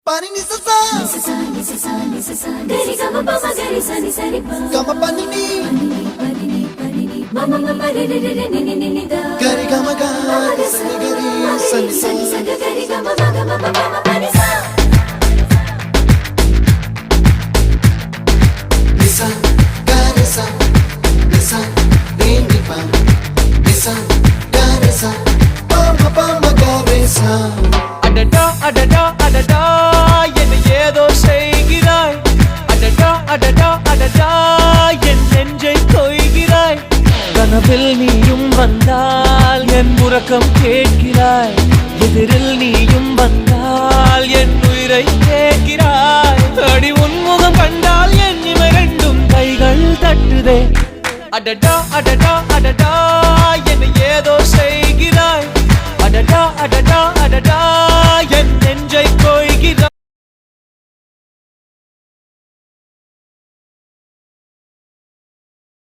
Pani ni sa sa gari gama pa ma gari sa ni sa ri pa gama pani ni mama mama re re re ni ni ni da gari gama ga sa ni gari sa ni sa gari gama ma gama mama pani sa nisa gari sa nisa re ni pa nisa gari sa pa ma gari sa அடடா அடடா அடடா என்ன ஏதோ செய்கிறாய் அடடா அடடா அடடா என் நெஞ்சை கொய்கிறாய் கனவில் நீயும் வந்தால் என் உறக்கம் கேட்கிறாய் எதிரில் நீயும் வந்தால் என் உயிரை கேட்கிறாய் அடி உன்முகம் கண்டால் என் இமை ரெண்டும் கைகள் தட்டுதே அடடா அடடா அடடா என்ன ஏதோ செய்கிறாய் அடடா அடடா அடடா என் நெஞ்சை கொய்கிறாய்